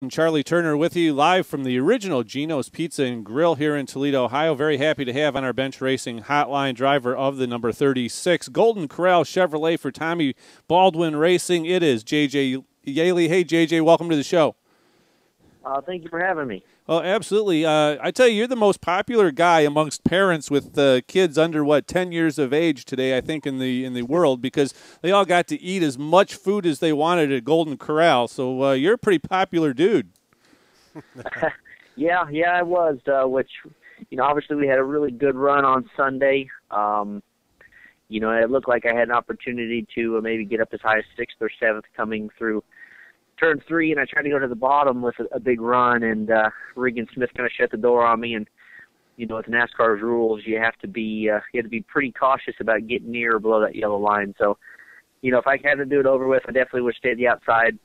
And Charlie Turner with you live from the original Gino's Pizza and Grill here in Toledo, Ohio. Very happy to have on our bench racing hotline driver of the number 36 Golden Corral Chevrolet for Tommy Baldwin Racing. It is J J Yeley. Hey, JJ, welcome to the show. Thank you for having me. Well, absolutely. I tell you, you're the most popular guy amongst parents with kids under 10 years of age today, I think, in the world, because they all got to eat as much food as they wanted at Golden Corral. So you're a pretty popular dude. Yeah, I was. Which, obviously we had a really good run on Sunday. It looked like I had an opportunity to maybe get up as high as 6th or 7th coming through turn 3, and I tried to go to the bottom with a big run, and Regan Smith kind of shut the door on me. And with NASCAR's rules, you have to be pretty cautious about getting near or below that yellow line. So, if I had to do it over with, I definitely would stay at the outside.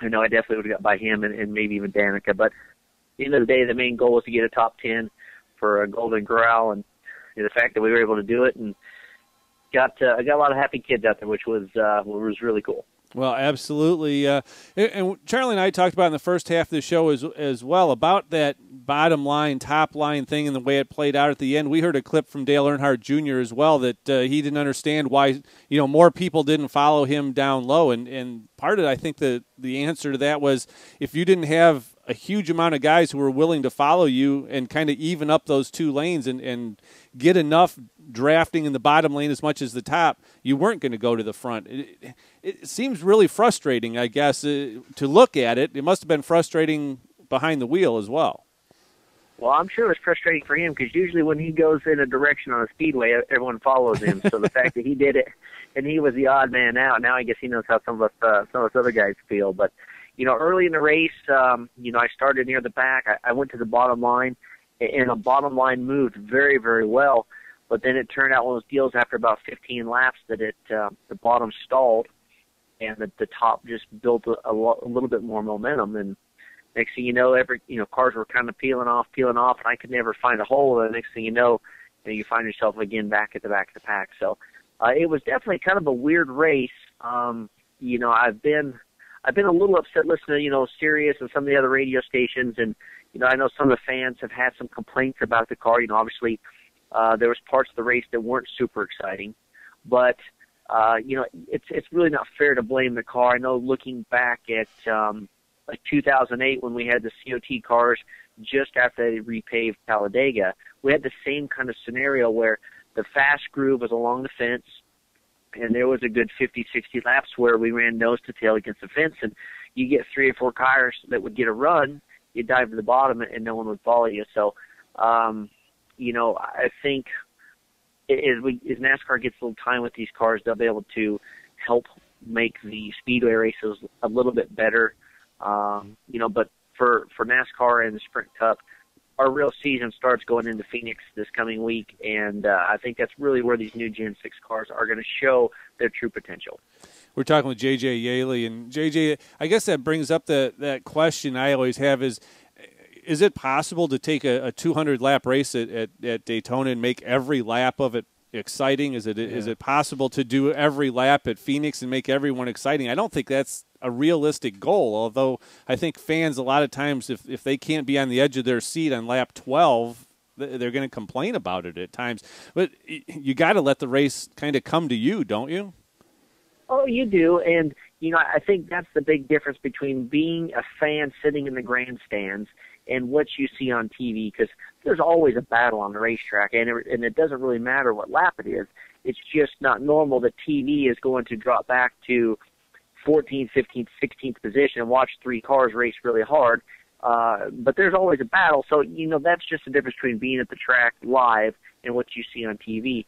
I definitely would have got by him and maybe even Danica. But at the end of the day, the main goal was to get a top 10 for a Golden Corral, and the fact that we were able to do it, and I got a lot of happy kids out there, which was really cool. Well, absolutely. And Charlie and I talked about in the first half of the show as well about that bottom line, top line thing and the way it played out at the end. We heard a clip from Dale Earnhardt Jr. as well that he didn't understand why, more people didn't follow him down low. And part of it, I think the answer to that was if you didn't have a huge amount of guys who were willing to follow you and kind of even up those two lanes and get enough drafting in the bottom lane as much as the top, you weren't going to go to the front. It seems really frustrating, I guess, to look at it. It must have been frustrating behind the wheel as well. Well, I'm sure it's frustrating for him because usually when he goes in a direction on a speedway, everyone follows him. So the fact that he did it and he was the odd man out, now I guess he knows how some of us other guys feel. But early in the race, I started near the back. I went to the bottom line, and the bottom line moved very, very well. But then it turned out one of those deals after about 15 laps that the bottom stalled, and the top just built a little bit more momentum. And next thing you know, cars were kind of peeling off, and I could never find a hole. And the next thing you know, you find yourself again back at the back of the pack. So it was definitely kind of a weird race. I've been a little upset listening to, Sirius and some of the other radio stations. And, I know some of the fans have had some complaints about the car. Obviously there was parts of the race that weren't super exciting. But, it's really not fair to blame the car. I know looking back at 2008 when we had the COT cars just after they repaved Talladega, we had the same kind of scenario where the fast groove was along the fence, and there was a good 50, 60 laps where we ran nose to tail against the fence, and you get 3 or 4 cars that would get a run, you dive to the bottom, and no one would follow you. So, I think as NASCAR gets a little time with these cars, they'll be able to help make the speedway races a little bit better. But for NASCAR and the Sprint Cup, our real season starts going into Phoenix this coming week, and I think that's really where these new Gen 6 cars are going to show their true potential. We're talking with J J Yeley, and JJ, I guess that brings up that question I always have is it possible to take a 200-lap race at Daytona and make every lap of it exciting? Is it possible to do every lap at Phoenix and make everyone exciting? I don't think that's a realistic goal, although I think fans a lot of times, if they can't be on the edge of their seat on lap 12, they're going to complain about it at times. But you got to let the race kind of come to you, don't you? Oh, you do, and I think that's the big difference between being a fan sitting in the grandstands and what you see on TV, because there's always a battle on the racetrack, and it doesn't really matter what lap it is. It's just not normal that TV is going to drop back to 14th, 15th, 16th position and watch 3 cars race really hard. But there's always a battle, so that's just the difference between being at the track live and what you see on TV.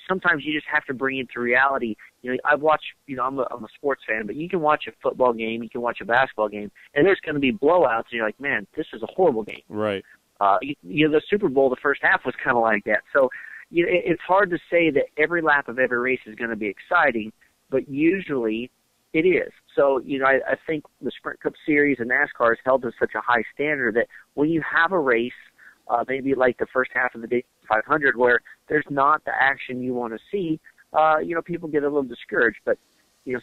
Sometimes you just have to bring it to reality. I've watched, I'm a sports fan, but you can watch a football game, you can watch a basketball game, and there's going to be blowouts, and you're like, man, this is a horrible game. Right. The Super Bowl, the first half was kind of like that. So, it's hard to say that every lap of every race is going to be exciting, but usually it is. So, I think the Sprint Cup Series and NASCAR has held to such a high standard that when you have a race, maybe like the first half of the Daytona 500 where there's not the action you want to see, people get a little discouraged. But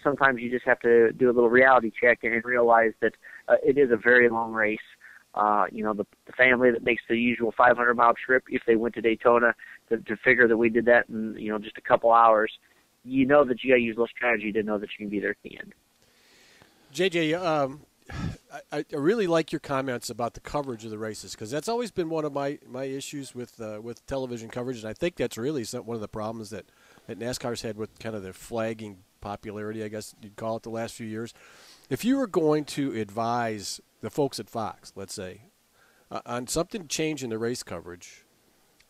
sometimes you just have to do a little reality check and realize that it is a very long race. The family that makes the usual 500-mile trip, if they went to Daytona, to figure that we did that in, just a couple hours, that you got to use a little strategy to know that you can be there at the end. JJ, I really like your comments about the coverage of the races, because that's always been one of my issues with television coverage, and I think that's really one of the problems that NASCAR's had with kind of the flagging popularity, I guess you'd call it, the last few years. If you were going to advise the folks at Fox, let's say, on something to change in the race coverage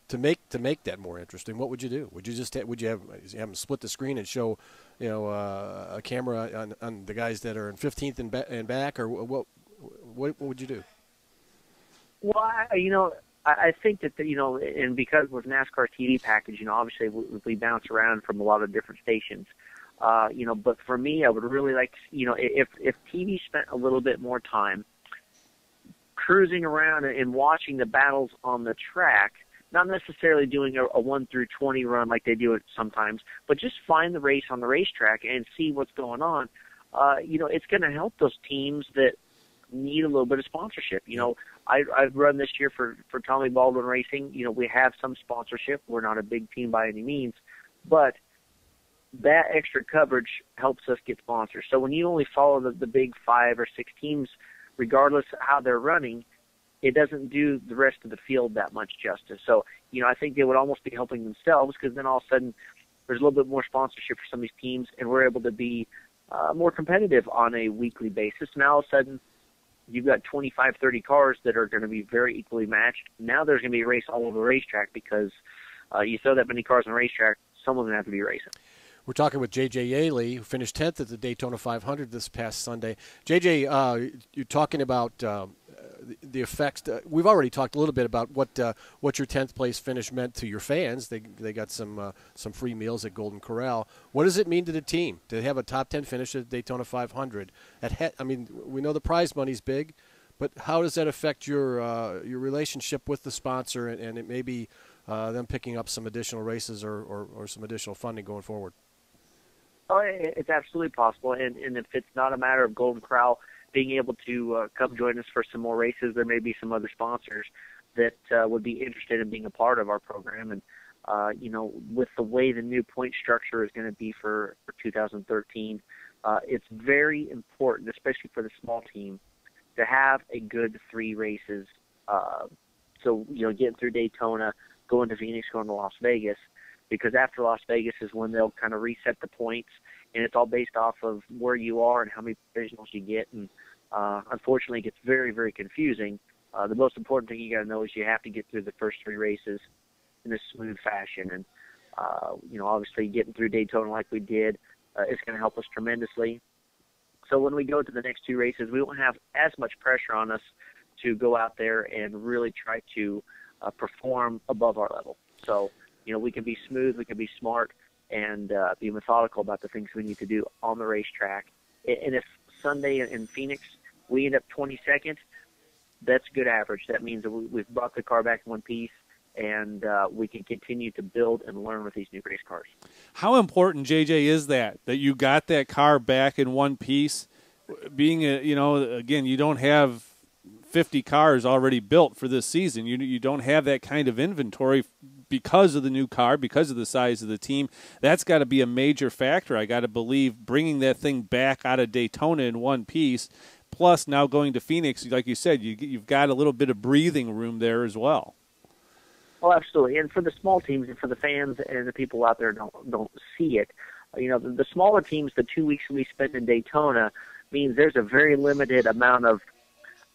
to make that more interesting, what would you do? Would you have them split the screen and show a camera on the guys that are in 15th and back, or what would you do? Well, I think that and because with NASCAR TV package, obviously we bounce around from a lot of different stations. But for me, I would really like, if TV spent a little bit more time cruising around and watching the battles on the track, not necessarily doing a 1 through 20 run like they do it sometimes, but just find the race on the racetrack and see what's going on. It's going to help those teams that need a little bit of sponsorship. I've run this year for Tommy Baldwin Racing. We have some sponsorship. We're not a big team by any means, but that extra coverage helps us get sponsors. So when you only follow the big 5 or 6 teams, regardless of how they're running, it doesn't do the rest of the field that much justice. So, I think they would almost be helping themselves, because then all of a sudden there's a little bit more sponsorship for some of these teams, and we're able to be more competitive on a weekly basis. Now all of a sudden you've got 25, 30 cars that are going to be very equally matched. Now there's going to be a race all over the racetrack, because you throw that many cars on the racetrack, some of them have to be racing. We're talking with J J Yeley, who finished 10th at the Daytona 500 this past Sunday. JJ, you're talking about the effects. We've already talked a little bit about what your 10th place finish meant to your fans. They got some free meals at Golden Corral. What does it mean to the team to have a top 10 finish at the Daytona 500? We know the prize money's big, but how does that affect your relationship with the sponsor, and it may be them picking up some additional races or some additional funding going forward? Oh, it's absolutely possible, and if it's not a matter of Golden Corral being able to come join us for some more races, there may be some other sponsors that would be interested in being a part of our program. And, with the way the new point structure is going to be for 2013, it's very important, especially for the small team, to have a good 3 races. So, getting through Daytona, going to Phoenix, going to Las Vegas, because after Las Vegas is when they'll kind of reset the points, and it's all based off of where you are and how many provisionals you get. And unfortunately, it gets very, very confusing. The most important thing you got to know is you have to get through the first 3 races in a smooth fashion. And, obviously getting through Daytona like we did is going to help us tremendously. So when we go to the next 2 races, we won't have as much pressure on us to go out there and really try to perform above our level. So, we can be smooth, we can be smart, and be methodical about the things we need to do on the racetrack. And if Sunday in Phoenix we end up 22nd, that's good average. That means that we've brought the car back in one piece, and we can continue to build and learn with these new race cars. How important, JJ, is that you got that car back in one piece? Being again, you don't have 50 cars already built for this season. You don't have that kind of inventory because of the new car, because of the size of the team. That's got to be a major factor, I got to believe, bringing that thing back out of Daytona in one piece, plus now going to Phoenix. Like you said, you've got a little bit of breathing room there as well. Oh, absolutely. And for the small teams and for the fans and the people out there don't see it, the smaller teams, the 2 weeks we spend in Daytona means there's a very limited amount of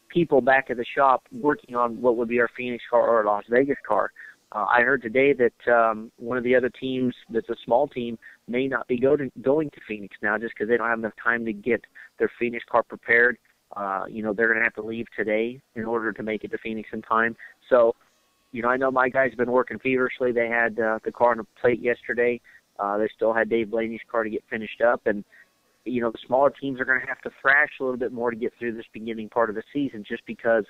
people back at the shop working on what would be our Phoenix car or our Las Vegas car. I heard today that one of the other teams that's a small team may not be going to Phoenix now just because they don't have enough time to get their Phoenix car prepared. They're going to have to leave today in order to make it to Phoenix in time. So, I know my guys have been working feverishly. They had the car on the plate yesterday. They still had Dave Blaney's car to get finished up. And, the smaller teams are going to have to thrash a little bit more to get through this beginning part of the season just because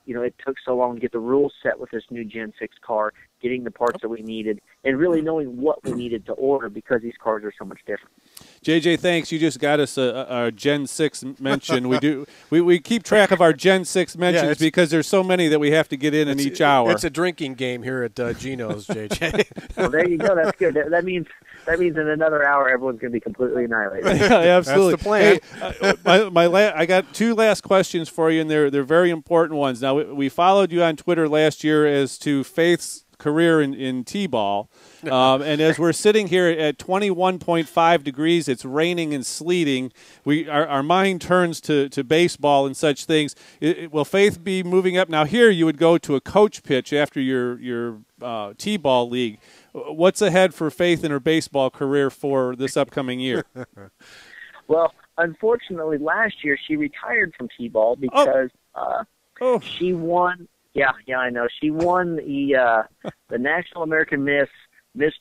it took so long to get the rules set with this new Gen 6 car, getting the parts that we needed, and really knowing what we needed to order because these cars are so much different. JJ, thanks. You just got us a Gen 6 mention. We keep track of our Gen 6 mentions because there's so many that we have to get in each hour. It's a drinking game here at Gino's, JJ. Well, there you go. That's good. That means in another hour everyone's going to be completely annihilated. Yeah, absolutely. That's the plan. Hey, I got two last questions for you, and they're very important ones. Now, we followed you on Twitter last year as to Faith's career in T-ball. And as we're sitting here at 21.5 degrees, it's raining and sleeting. Our mind turns to baseball and such things. Will Faith be moving up? Now, here you would go to a coach pitch after your T-ball league. What's ahead for Faith in her baseball career for this upcoming year? Well, unfortunately, last year she retired from T-ball because she won. Yeah, I know. She won the National American Miss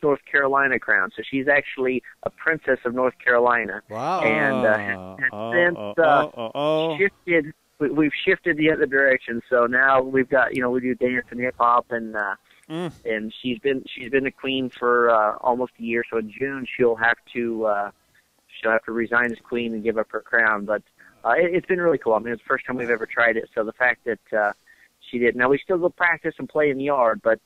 North Carolina crown. So she's actually a princess of North Carolina. Wow. And since shifted, we've shifted the other direction. So now we've got, we do dance and hip hop, and she's been the queen for almost a year. So in June she'll have to resign as queen and give up her crown. But it's been really cool. I mean, it's the first time we've ever tried it. So the fact that she did. Now, we still go practice and play in the yard, but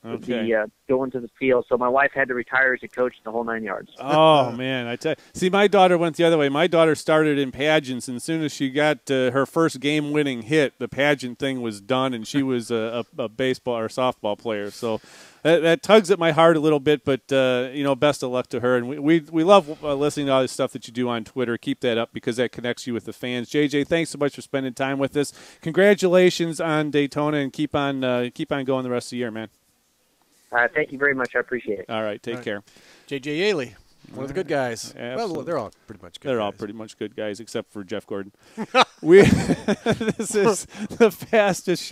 going to the field. So my wife had to retire as a coach the whole 9 yards. Oh, man. I tell you. See, my daughter went the other way. My daughter started in pageants, and as soon as she got her first game-winning hit, the pageant thing was done, and she was a baseball or softball player. So that tugs at my heart a little bit, but, best of luck to her. And we love listening to all this stuff that you do on Twitter. Keep that up because that connects you with the fans. JJ, thanks so much for spending time with us. Congratulations on Daytona, and keep on going the rest of the year, man. Thank you very much. I appreciate it. All right, take care. J J Yeley, one of the good guys. Absolutely. Well, they're all pretty much good They're guys. all pretty much good guys except for Jeff Gordon. This is the fastest show.